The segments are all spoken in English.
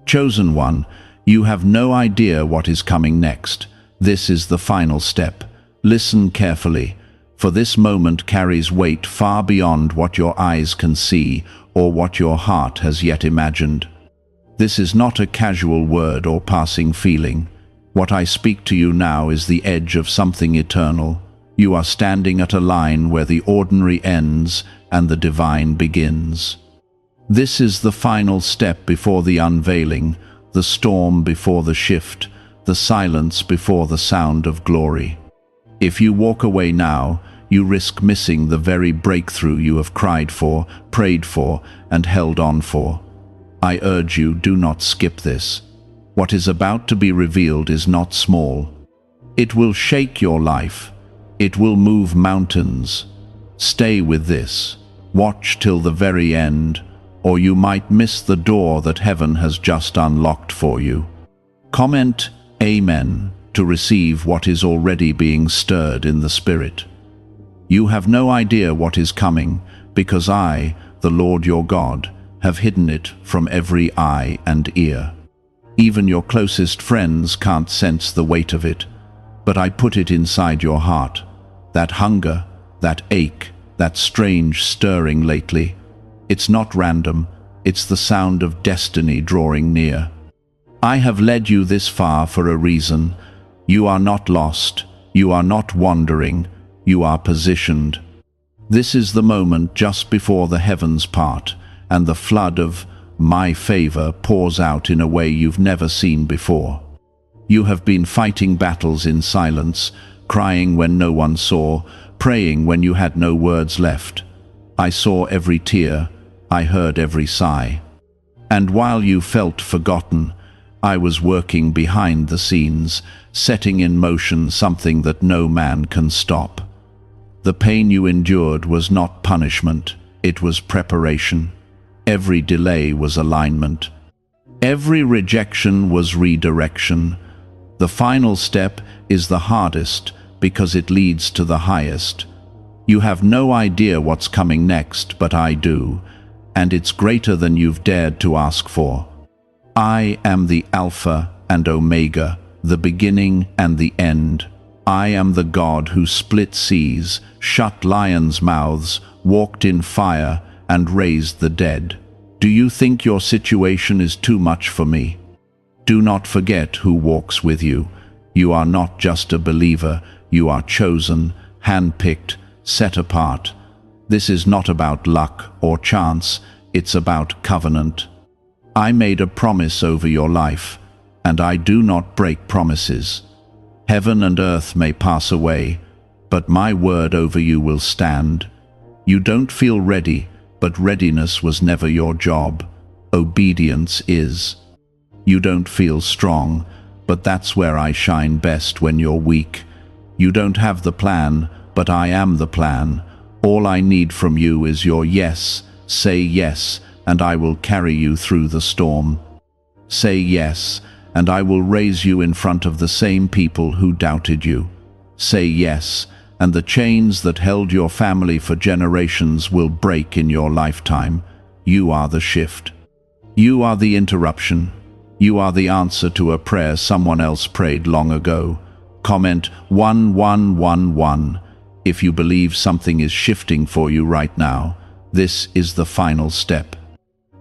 Chosen one, you have no idea what is coming next. This is the final step. Listen carefully, for this moment carries weight far beyond what your eyes can see or what your heart has yet imagined. This is not a casual word or passing feeling. What I speak to you now is the edge of something eternal. You are standing at a line where the ordinary ends and the divine begins. This is the final step before the unveiling, the storm before the shift, the silence before the sound of glory. If you walk away now, you risk missing the very breakthrough you have cried for, prayed for, and held on for. I urge you, do not skip this. What is about to be revealed is not small. It will shake your life. It will move mountains. Stay with this. Watch till the very end, or you might miss the door that heaven has just unlocked for you. Comment Amen to receive what is already being stirred in the Spirit. You have no idea what is coming, because I, the Lord your God, have hidden it from every eye and ear. Even your closest friends can't sense the weight of it, but I put it inside your heart. That hunger, that ache, that strange stirring lately. It's not random, it's the sound of destiny drawing near. I have led you this far for a reason. You are not lost, you are not wandering, you are positioned. This is the moment just before the heavens part, and the flood of my favor pours out in a way you've never seen before. You have been fighting battles in silence, crying when no one saw, praying when you had no words left. I saw every tear, I heard every sigh. And while you felt forgotten, I was working behind the scenes, setting in motion something that no man can stop. The pain you endured was not punishment, it was preparation. Every delay was alignment. Every rejection was redirection. The final step is the hardest because it leads to the highest. You have no idea what's coming next, but I do, and it's greater than you've dared to ask for. I am the Alpha and Omega, the beginning and the end. I am the God who split seas, shut lions' mouths, walked in fire, and raised the dead. Do you think your situation is too much for me? Do not forget who walks with you. You are not just a believer, you are chosen, handpicked, set apart. This is not about luck or chance, it's about covenant. I made a promise over your life, and I do not break promises. Heaven and earth may pass away, but my word over you will stand. You don't feel ready, but readiness was never your job. Obedience is. You don't feel strong, but that's where I shine best when you're weak. You don't have the plan, but I am the plan. All I need from you is your yes. Say yes, and I will carry you through the storm. Say yes, and I will raise you in front of the same people who doubted you. Say yes, and the chains that held your family for generations will break in your lifetime. You are the shift. You are the interruption. You are the answer to a prayer someone else prayed long ago. Comment 1111 if you believe something is shifting for you right now. This is the final step.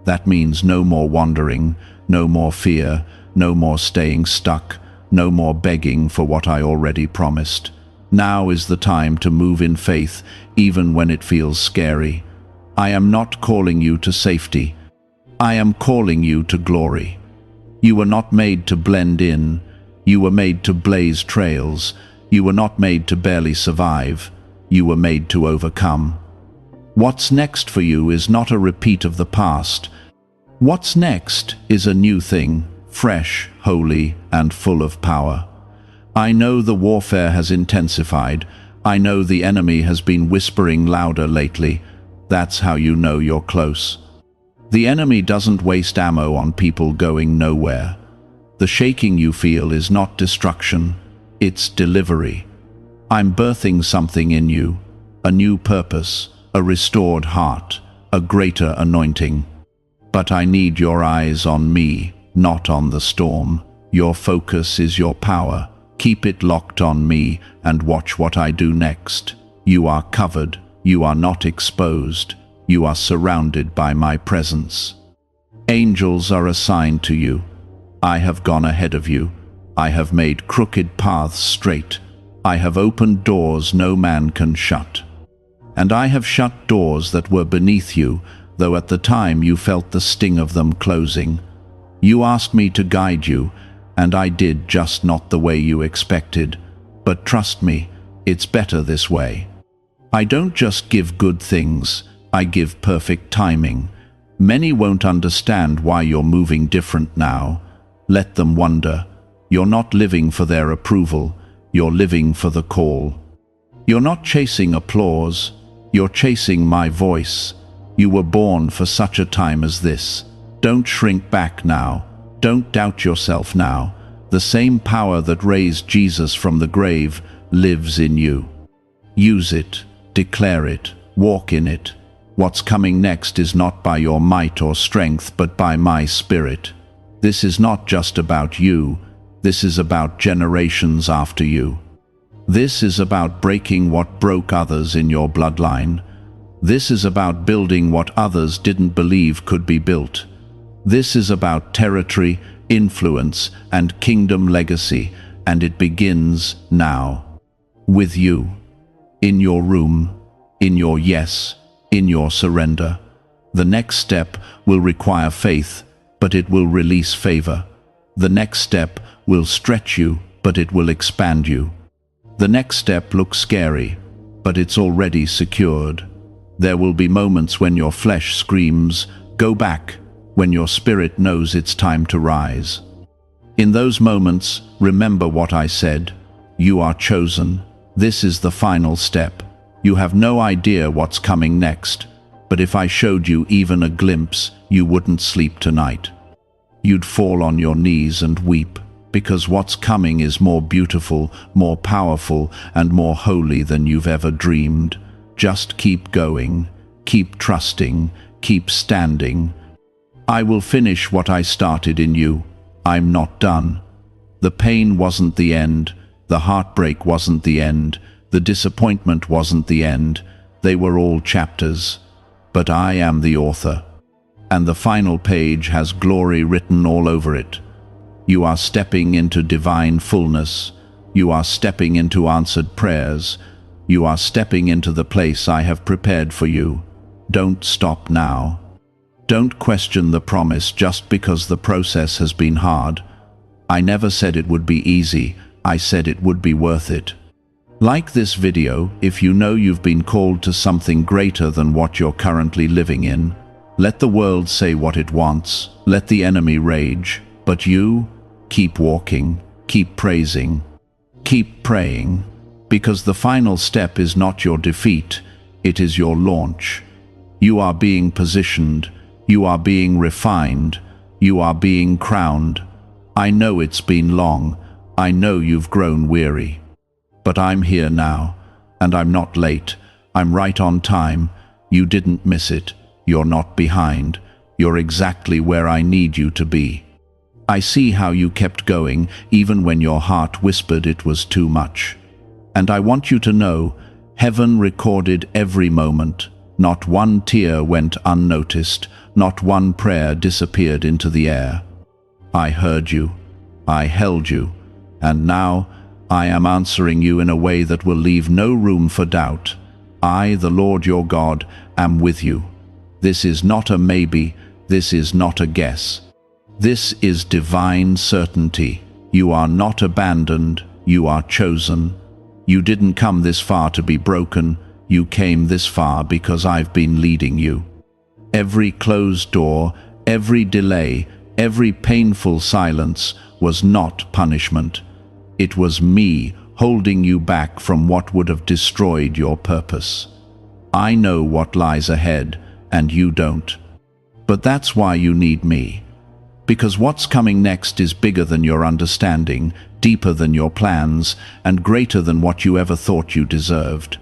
That means no more wandering, no more fear, no more staying stuck, no more begging for what I already promised. Now is the time to move in faith, even when it feels scary. I am not calling you to safety. I am calling you to glory. You were not made to blend in. You were made to blaze trails. You were not made to barely survive. You were made to overcome. What's next for you is not a repeat of the past. What's next is a new thing, fresh, holy, and full of power. I know the warfare has intensified. I know the enemy has been whispering louder lately. That's how you know you're close. The enemy doesn't waste ammo on people going nowhere. The shaking you feel is not destruction, it's delivery. I'm birthing something in you, a new purpose, a restored heart, a greater anointing. But I need your eyes on me, not on the storm. Your focus is your power. Keep it locked on me and watch what I do next. You are covered. You are not exposed. You are surrounded by my presence. Angels are assigned to you. I have gone ahead of you. I have made crooked paths straight. I have opened doors no man can shut. And I have shut doors that were beneath you, though at the time you felt the sting of them closing. You asked me to guide you, and I did, just not the way you expected. But trust me, it's better this way. I don't just give good things, I give perfect timing. Many won't understand why you're moving different now. Let them wonder. You're not living for their approval, you're living for the call. You're not chasing applause, you're chasing my voice. You were born for such a time as this. Don't shrink back now. Don't doubt yourself now. The same power that raised Jesus from the grave lives in you. Use it, declare it, walk in it. What's coming next is not by your might or strength, but by my Spirit. This is not just about you. This is about generations after you. This is about breaking what broke others in your bloodline. This is about building what others didn't believe could be built. This is about territory, influence, and kingdom legacy, and it begins now. With you. In your room. In your yes. In your surrender. The next step will require faith, but it will release favor. The next step will stretch you, but it will expand you. The next step looks scary, but it's already secured. There will be moments when your flesh screams, "Go back," when your spirit knows it's time to rise. In those moments, remember what I said. You are chosen. This is the final step. You have no idea what's coming next, but if I showed you even a glimpse, you wouldn't sleep tonight. You'd fall on your knees and weep, because what's coming is more beautiful, more powerful, and more holy than you've ever dreamed. Just keep going, keep trusting, keep standing. I will finish what I started in you. I'm not done. The pain wasn't the end, the heartbreak wasn't the end, the disappointment wasn't the end. They were all chapters. But I am the author. And the final page has glory written all over it. You are stepping into divine fullness. You are stepping into answered prayers. You are stepping into the place I have prepared for you. Don't stop now. Don't question the promise just because the process has been hard. I never said it would be easy. I said it would be worth it. Like this video if you know you've been called to something greater than what you're currently living in. Let the world say what it wants. Let the enemy rage. But you, keep walking, keep praising, keep praying. Because the final step is not your defeat, it is your launch. You are being positioned, you are being refined, you are being crowned. I know it's been long, I know you've grown weary. But I'm here now, and I'm not late, I'm right on time. You didn't miss it, you're not behind, you're exactly where I need you to be. I see how you kept going, even when your heart whispered it was too much. And I want you to know, heaven recorded every moment. Not one tear went unnoticed, not one prayer disappeared into the air. I heard you, I held you, and now I am answering you in a way that will leave no room for doubt. I, the Lord your God, am with you. This is not a maybe, this is not a guess. This is divine certainty. You are not abandoned, you are chosen. You didn't come this far to be broken, you came this far because I've been leading you. Every closed door, every delay, every painful silence was not punishment. It was me holding you back from what would have destroyed your purpose. I know what lies ahead, and you don't. But that's why you need me. Because what's coming next is bigger than your understanding, deeper than your plans, and greater than what you ever thought you deserved.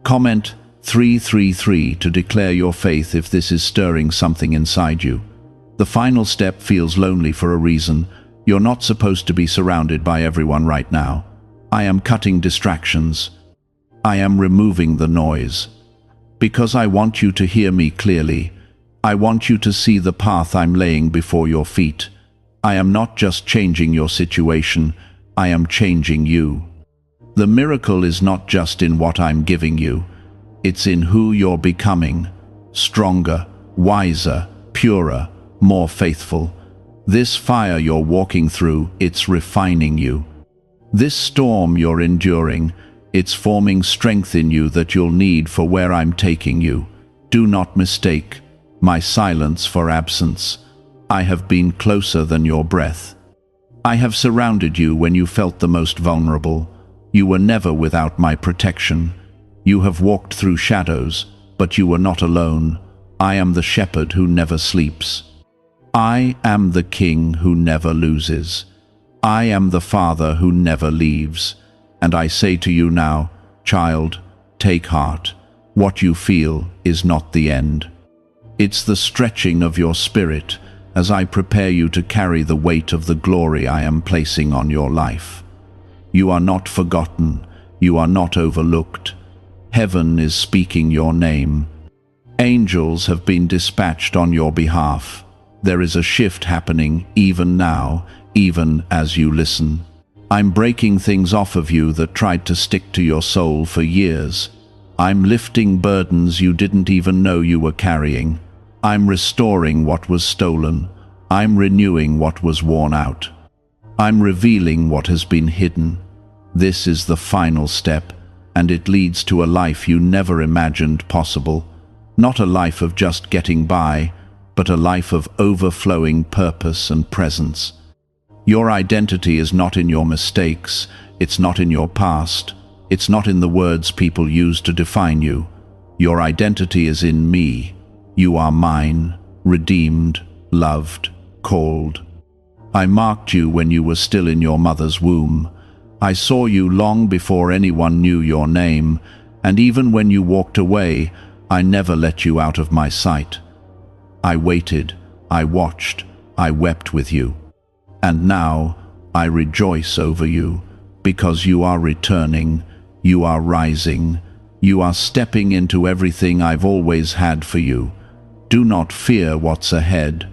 Comment 333 to declare your faith if this is stirring something inside you. The final step feels lonely for a reason. You're not supposed to be surrounded by everyone right now. I am cutting distractions. I am removing the noise. Because I want you to hear me clearly. I want you to see the path I'm laying before your feet. I am not just changing your situation, I am changing you. The miracle is not just in what I'm giving you, it's in who you're becoming. Stronger, wiser, purer, more faithful. This fire you're walking through, it's refining you. This storm you're enduring, it's forming strength in you that you'll need for where I'm taking you. Do not mistake my silence for absence. I have been closer than your breath. I have surrounded you when you felt the most vulnerable. You were never without my protection. You have walked through shadows, but you were not alone. I am the shepherd who never sleeps. I am the king who never loses. I am the father who never leaves. And I say to you now, child, take heart. What you feel is not the end. It's the stretching of your spirit as I prepare you to carry the weight of the glory I am placing on your life. You are not forgotten. You are not overlooked. Heaven is speaking your name. Angels have been dispatched on your behalf. There is a shift happening even now, even as you listen. I'm breaking things off of you that tried to stick to your soul for years. I'm lifting burdens you didn't even know you were carrying. I'm restoring what was stolen. I'm renewing what was worn out. I'm revealing what has been hidden. This is the final step, and it leads to a life you never imagined possible. Not a life of just getting by, but a life of overflowing purpose and presence. Your identity is not in your mistakes, it's not in your past, it's not in the words people use to define you. Your identity is in me. You are mine, redeemed, loved, called. I marked you when you were still in your mother's womb. I saw you long before anyone knew your name, and even when you walked away, I never let you out of my sight. I waited, I watched, I wept with you. And now I rejoice over you, because you are returning, you are rising, you are stepping into everything I've always had for you. Do not fear what's ahead.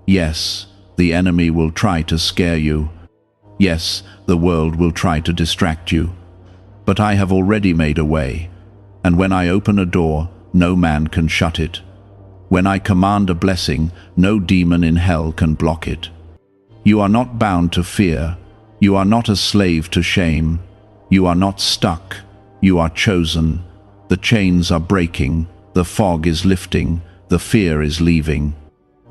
Yes, the enemy will try to scare you. Yes, the world will try to distract you. But I have already made a way, and when I open a door, no man can shut it. When I command a blessing, no demon in hell can block it. You are not bound to fear. You are not a slave to shame. You are not stuck. You are chosen. The chains are breaking. The fog is lifting. The fear is leaving.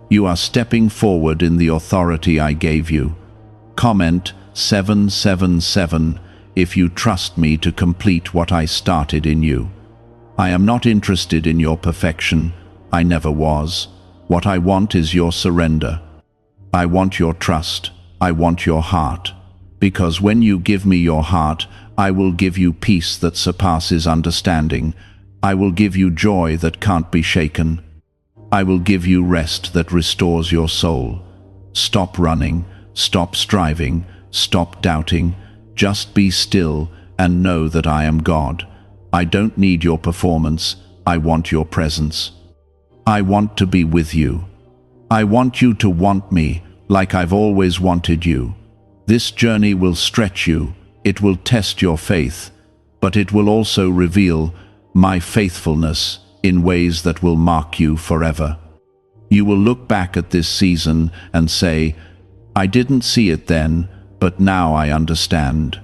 You are stepping forward in the authority I gave you. Comment 777 if you trust me to complete what I started in you. I am not interested in your perfection. I never was. What I want is your surrender. I want your trust. I want your heart. Because when you give me your heart, I will give you peace that surpasses understanding. I will give you joy that can't be shaken. I will give you rest that restores your soul. Stop running, stop striving, stop doubting. Just be still and know that I am God. I don't need your performance. I want your presence. I want to be with you. I want you to want me like I've always wanted you. This journey will stretch you. It will test your faith, but it will also reveal my faithfulness in ways that will mark you forever. You will look back at this season and say, I didn't see it then, but now I understand.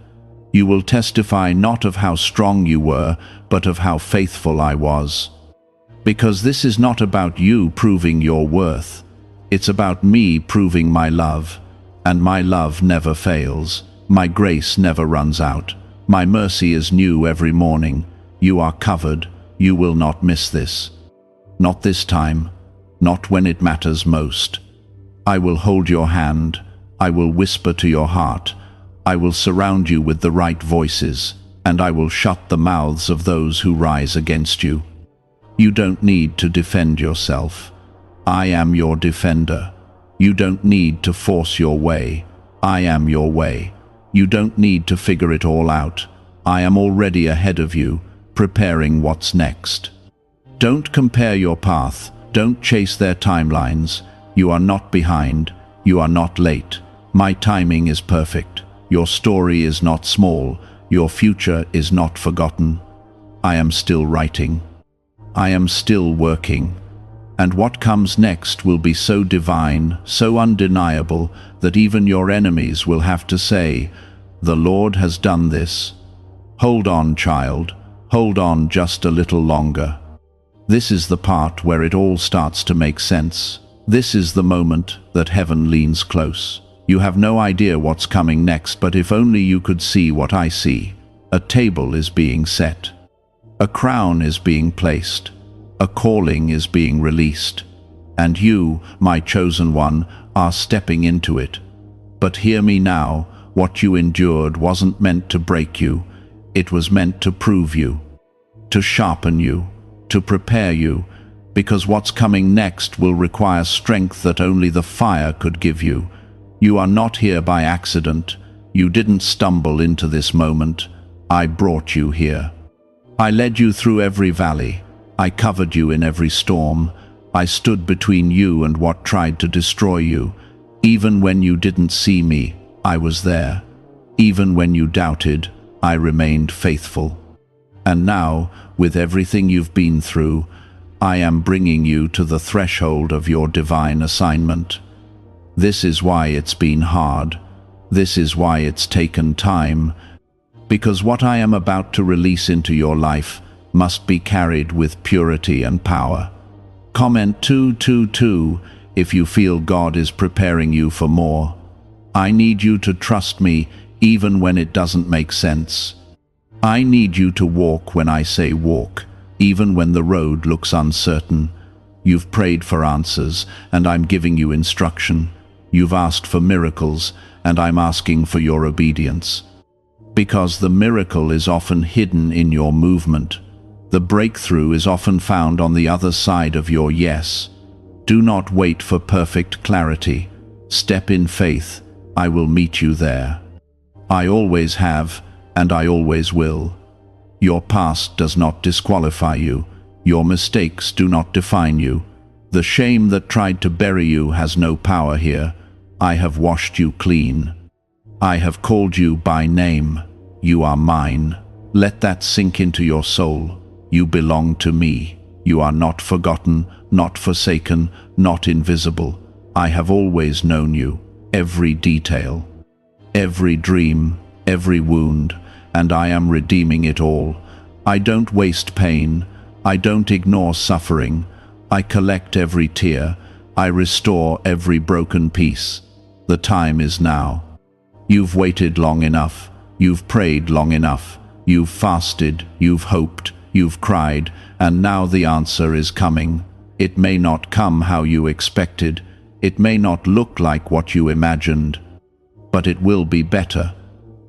You will testify not of how strong you were, but of how faithful I was. Because this is not about you proving your worth. It's about me proving my love. And my love never fails. My grace never runs out. My mercy is new every morning. You are covered. You will not miss this. Not this time. Not when it matters most. I will hold your hand. I will whisper to your heart. I will surround you with the right voices, and I will shut the mouths of those who rise against you. You don't need to defend yourself. I am your defender. You don't need to force your way. I am your way. You don't need to figure it all out. I am already ahead of you, preparing what's next. Don't compare your path. Don't chase their timelines. You are not behind. You are not late. My timing is perfect. Your story is not small. Your future is not forgotten. I am still writing. I am still working. And what comes next will be so divine, so undeniable, that even your enemies will have to say, "The Lord has done this." Hold on, child. Hold on just a little longer. This is the part where it all starts to make sense. This is the moment that heaven leans close. You have no idea what's coming next, but if only you could see what I see. A table is being set. A crown is being placed. A calling is being released. And you, my chosen one, are stepping into it. But hear me now, what you endured wasn't meant to break you. It was meant to prove you, to sharpen you, to prepare you, because what's coming next will require strength that only the fire could give you. You are not here by accident. You didn't stumble into this moment. I brought you here. I led you through every valley. I covered you in every storm. I stood between you and what tried to destroy you. Even when you didn't see me, I was there. Even when you doubted, I remained faithful. And now, with everything you've been through, I am bringing you to the threshold of your divine assignment. This is why it's been hard. This is why it's taken time. Because what I am about to release into your life must be carried with purity and power. Comment 222 if you feel God is preparing you for more. I need you to trust me even when it doesn't make sense. I need you to walk when I say walk, even when the road looks uncertain. You've prayed for answers, and I'm giving you instruction. You've asked for miracles, and I'm asking for your obedience. Because the miracle is often hidden in your movement. The breakthrough is often found on the other side of your yes. Do not wait for perfect clarity. Step in faith. I will meet you there. I always have, and I always will. Your past does not disqualify you. Your mistakes do not define you. The shame that tried to bury you has no power here. I have washed you clean. I have called you by name. You are mine. Let that sink into your soul. You belong to me. You are not forgotten, not forsaken, not invisible. I have always known you, every detail, every dream, every wound, and I am redeeming it all. I don't waste pain. I don't ignore suffering. I collect every tear. I restore every broken piece. The time is now. You've waited long enough. You've prayed long enough. You've fasted. You've hoped. You've cried, and now the answer is coming. It may not come how you expected. It may not look like what you imagined. But it will be better,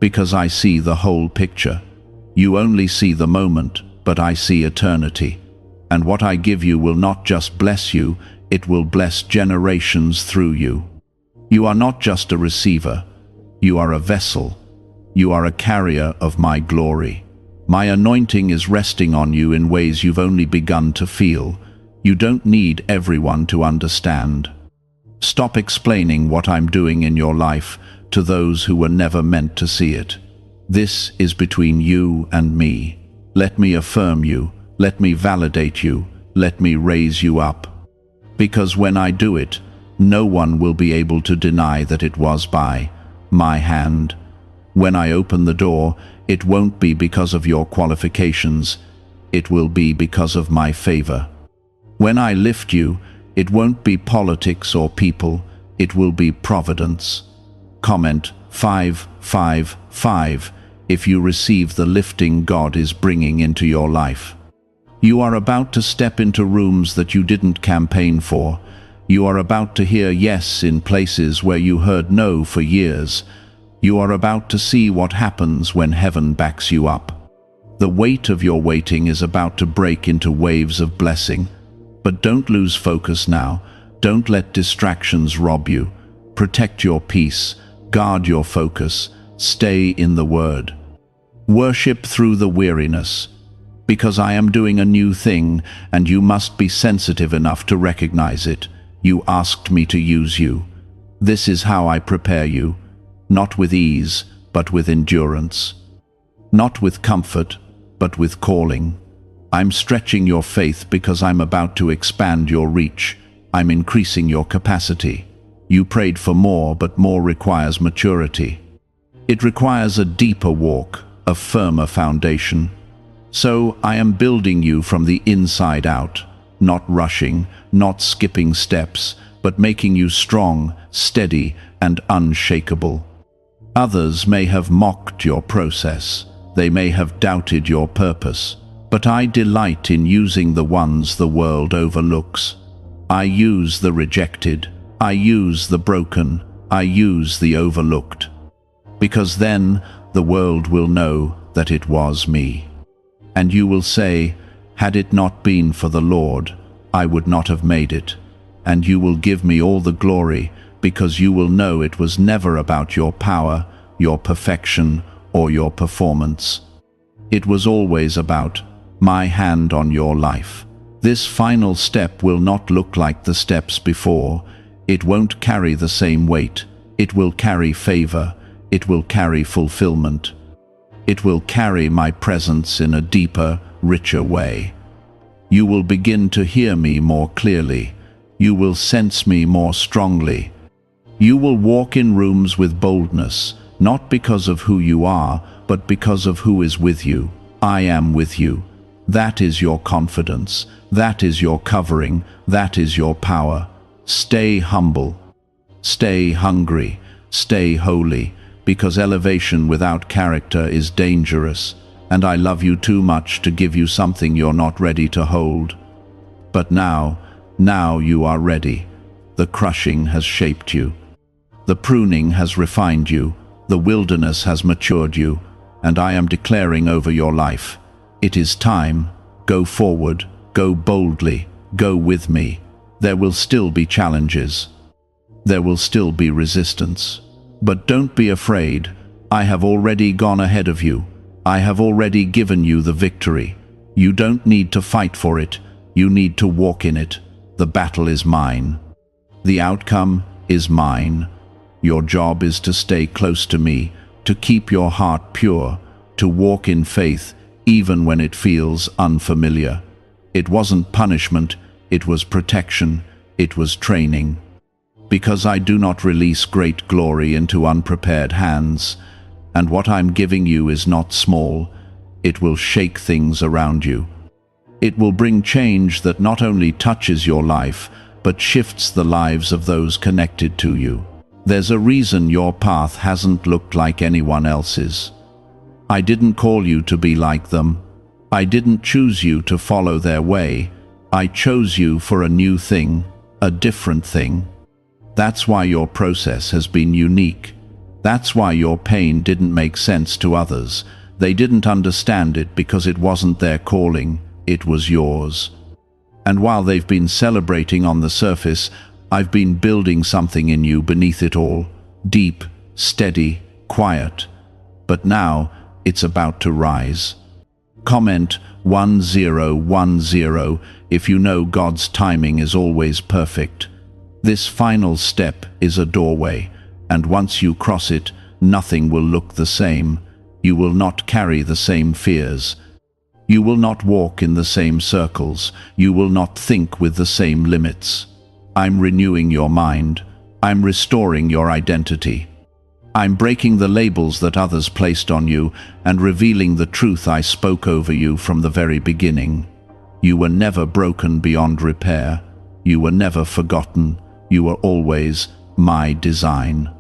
because I see the whole picture. You only see the moment, but I see eternity. And what I give you will not just bless you, it will bless generations through you. You are not just a receiver. You are a vessel. You are a carrier of my glory. My anointing is resting on you in ways you've only begun to feel. You don't need everyone to understand. Stop explaining what I'm doing in your life to those who were never meant to see it. This is between you and me. Let me affirm you. Let me validate you. Let me raise you up. Because when I do it, no one will be able to deny that it was by my hand. When I open the door, it won't be because of your qualifications. It will be because of my favor. When I lift you, it won't be politics or people. It will be providence. Comment 555 if you receive the lifting God is bringing into your life. You are about to step into rooms that you didn't campaign for. You are about to hear yes in places where you heard no for years. You are about to see what happens when heaven backs you up. The weight of your waiting is about to break into waves of blessing. But don't lose focus now. Don't let distractions rob you. Protect your peace, guard your focus, stay in the Word. Worship through the weariness, because I am doing a new thing, and you must be sensitive enough to recognize it. You asked me to use you. This is how I prepare you, not with ease, but with endurance. Not with comfort, but with calling. I'm stretching your faith because I'm about to expand your reach. I'm increasing your capacity. You prayed for more, but more requires maturity. It requires a deeper walk, a firmer foundation. So I am building you from the inside out, not rushing, not skipping steps, but making you strong, steady, and unshakable. Others may have mocked your process. They may have doubted your purpose. But I delight in using the ones the world overlooks. I use the rejected. I use the broken. I use the overlooked. Because then the world will know that it was me. And you will say, had it not been for the Lord, I would not have made it. And you will give me all the glory, because you will know it was never about your power, your perfection, or your performance. It was always about my hand on your life. This final step will not look like the steps before. It won't carry the same weight. It will carry favor. It will carry fulfillment. It will carry my presence in a deeper, richer way. You will begin to hear me more clearly. You will sense me more strongly. You will walk in rooms with boldness, not because of who you are, but because of who is with you. I am with you. That is your confidence. That is your covering. That is your power. Stay humble. Stay hungry. Stay holy, because elevation without character is dangerous, and I love you too much to give you something you're not ready to hold. But now you are ready. The crushing has shaped you. The pruning has refined you. The wilderness has matured you, and I am declaring over your life, it is time. Go forward, go boldly, go with me. There will still be challenges. There will still be resistance. But don't be afraid. I have already gone ahead of you. I have already given you the victory. You don't need to fight for it. You need to walk in it. The battle is mine. The outcome is mine. Your job is to stay close to me, to keep your heart pure, to walk in faith even when it feels unfamiliar. It wasn't punishment, it was protection, it was training. Because I do not release great glory into unprepared hands, and what I'm giving you is not small. It will shake things around you. It will bring change that not only touches your life, but shifts the lives of those connected to you. There's a reason your path hasn't looked like anyone else's. I didn't call you to be like them. I didn't choose you to follow their way. I chose you for a new thing, a different thing. That's why your process has been unique. That's why your pain didn't make sense to others. They didn't understand it because it wasn't their calling, it was yours. And while they've been celebrating on the surface, I've been building something in you beneath it all, deep, steady, quiet. But now, it's about to rise. Comment 1010 if you know God's timing is always perfect. This final step is a doorway, and once you cross it, nothing will look the same. You will not carry the same fears. You will not walk in the same circles. You will not think with the same limits. I'm renewing your mind. I'm restoring your identity. I'm breaking the labels that others placed on you and revealing the truth I spoke over you from the very beginning. You were never broken beyond repair. You were never forgotten. You were always my design.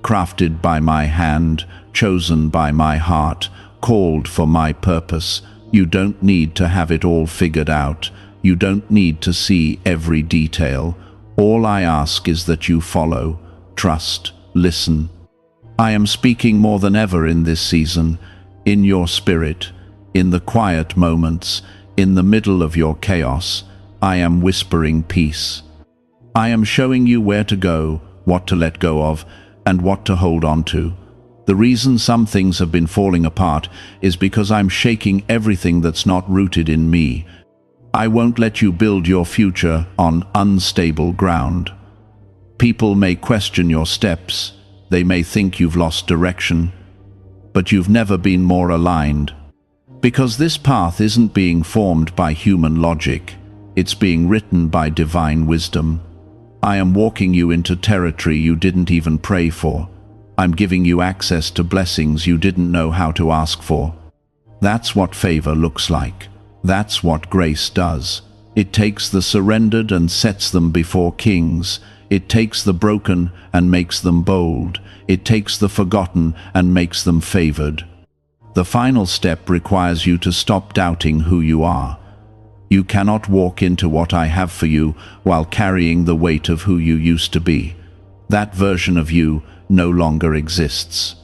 Crafted by my hand, chosen by my heart, called for my purpose. You don't need to have it all figured out. You don't need to see every detail. All I ask is that you follow, trust, listen. I am speaking more than ever in this season, in your spirit, in the quiet moments, in the middle of your chaos. I am whispering peace. I am showing you where to go, what to let go of, and what to hold on to. The reason some things have been falling apart is because I'm shaking everything that's not rooted in me. I won't let you build your future on unstable ground. People may question your steps, they may think you've lost direction, but you've never been more aligned. Because this path isn't being formed by human logic, it's being written by divine wisdom. I am walking you into territory you didn't even pray for. I'm giving you access to blessings you didn't know how to ask for. That's what favor looks like. That's what grace does. It takes the surrendered and sets them before kings. It takes the broken and makes them bold. It takes the forgotten and makes them favored. The final step requires you to stop doubting who you are. You cannot walk into what I have for you while carrying the weight of who you used to be. That version of you no longer exists.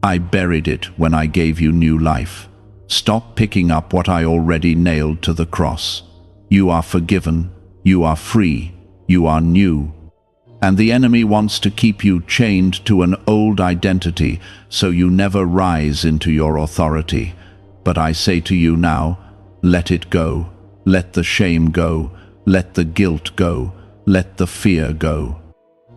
I buried it when I gave you new life. Stop picking up what I already nailed to the cross. You are forgiven, you are free, you are new. And the enemy wants to keep you chained to an old identity so you never rise into your authority. But I say to you now, let it go. Let the shame go. Let the guilt go. Let the fear go.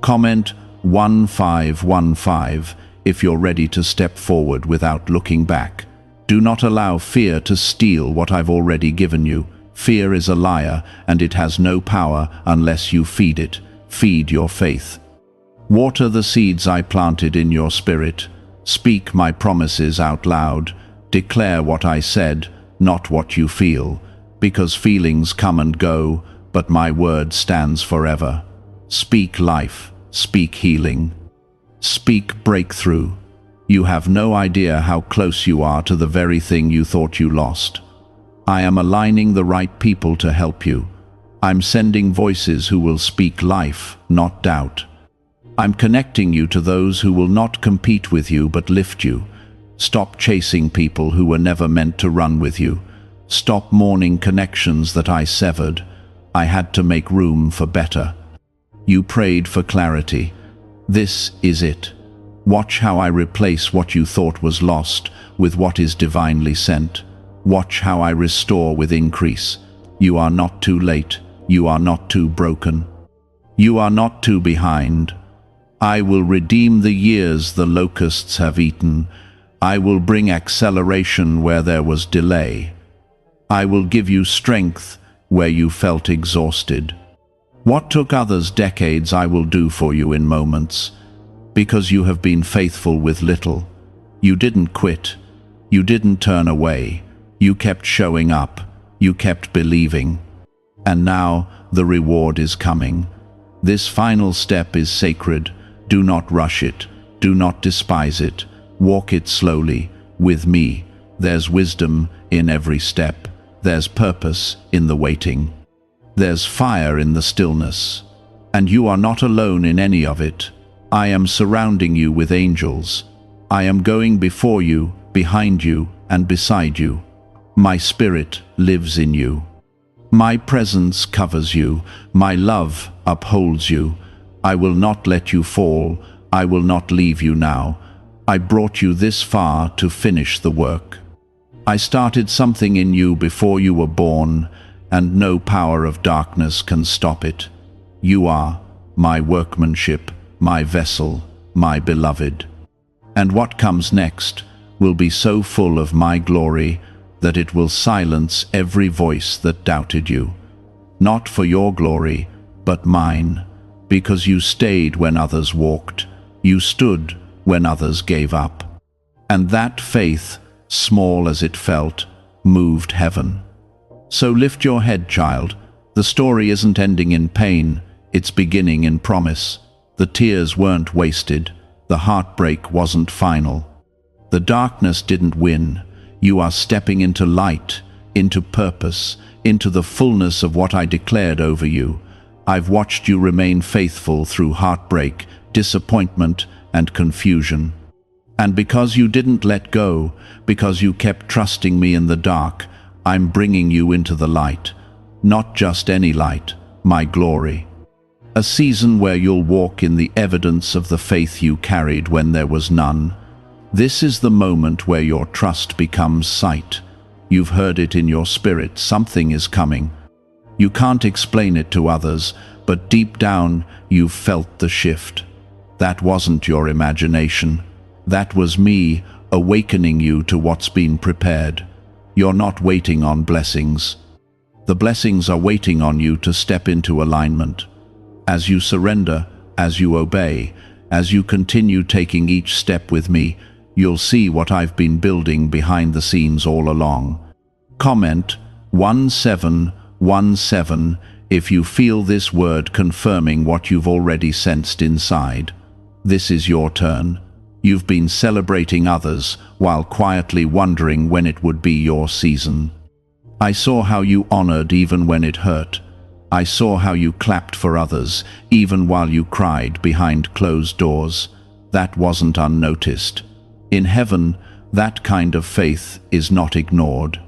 Comment 1515 if you're ready to step forward without looking back. Do not allow fear to steal what I've already given you. Fear is a liar, and it has no power unless you feed it. Feed your faith. Water the seeds I planted in your spirit. Speak my promises out loud. Declare what I said, not what you feel. Because feelings come and go, but my word stands forever. Speak life. Speak healing. Speak breakthrough. You have no idea how close you are to the very thing you thought you lost. I am aligning the right people to help you. I'm sending voices who will speak life, not doubt. I'm connecting you to those who will not compete with you but lift you. Stop chasing people who were never meant to run with you. Stop mourning connections that I severed. I had to make room for better. You prayed for clarity. This is it. Watch how I replace what you thought was lost with what is divinely sent. Watch how I restore with increase. You are not too late. You are not too broken. You are not too behind. I will redeem the years the locusts have eaten. I will bring acceleration where there was delay. I will give you strength where you felt exhausted. What took others decades I will do for you in moments. Because you have been faithful with little. You didn't quit. You didn't turn away. You kept showing up. You kept believing. And now the reward is coming. This final step is sacred. Do not rush it. Do not despise it. Walk it slowly, with me. There's wisdom in every step. There's purpose in the waiting. There's fire in the stillness. And you are not alone in any of it. I am surrounding you with angels. I am going before you, behind you, and beside you. My spirit lives in you. My presence covers you. My love upholds you. I will not let you fall. I will not leave you now. I brought you this far to finish the work. I started something in you before you were born, and no power of darkness can stop it. You are my workmanship, my vessel, my beloved. And what comes next will be so full of my glory that it will silence every voice that doubted you. Not for your glory, but mine, because you stayed when others walked. You stood when others gave up. And that faith, small as it felt, moved heaven. So lift your head, child. The story isn't ending in pain, it's beginning in promise. The tears weren't wasted. The heartbreak wasn't final. The darkness didn't win. You are stepping into light, into purpose, into the fullness of what I declared over you. I've watched you remain faithful through heartbreak, disappointment, and confusion. And because you didn't let go, because you kept trusting me in the dark, I'm bringing you into the light. Not just any light, my glory. A A season where you'll walk in the evidence of the faith you carried when there was none. This is the moment where your trust becomes sight. You've heard it in your spirit, something is coming. You can't explain it to others, but deep down you've felt the shift. That wasn't your imagination. That was me awakening you to what's been prepared. You're not waiting on blessings. The blessings are waiting on you to step into alignment. As you surrender, as you obey, as you continue taking each step with me, you'll see what I've been building behind the scenes all along. Comment 1717 if you feel this word confirming what you've already sensed inside. This is your turn. You've been celebrating others while quietly wondering when it would be your season. I saw how you honored even when it hurt. I saw how you clapped for others even while you cried behind closed doors. That wasn't unnoticed. In heaven, that kind of faith is not ignored.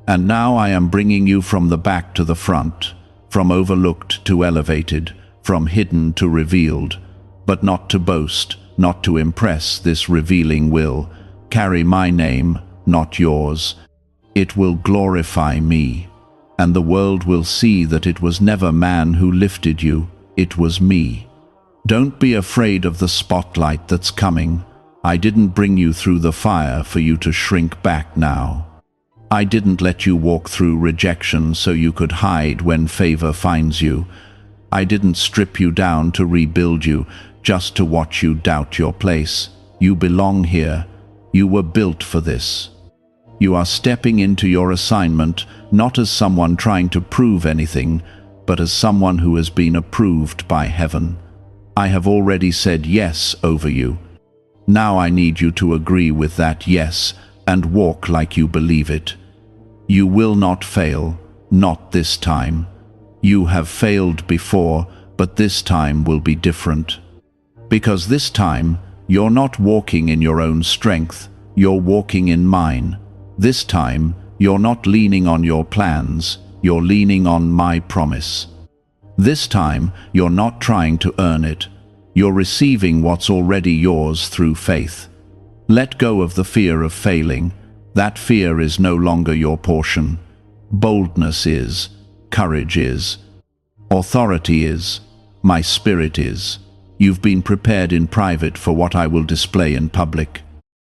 And now I am bringing you from the back to the front, from overlooked to elevated, from hidden to revealed, but not to boast, not to impress. This revealing will carry my name, not yours. It will glorify me, and the world will see that it was never man who lifted you, it was me. Don't be afraid of the spotlight that's coming. I didn't bring you through the fire for you to shrink back now. I didn't let you walk through rejection so you could hide when favor finds you. I didn't strip you down to rebuild you, just to watch you doubt your place. You belong here. You were built for this. You are stepping into your assignment, not as someone trying to prove anything, but as someone who has been approved by heaven. I have already said yes over you. Now I need you to agree with that yes and walk like you believe it. You will not fail, not this time. You have failed before, but this time will be different. Because this time, you're not walking in your own strength, you're walking in mine. This time, you're not leaning on your plans, you're leaning on my promise. This time, you're not trying to earn it. You're receiving what's already yours through faith. Let go of the fear of failing. That fear is no longer your portion. Boldness is, courage is, authority is, my spirit is. You've been prepared in private for what I will display in public.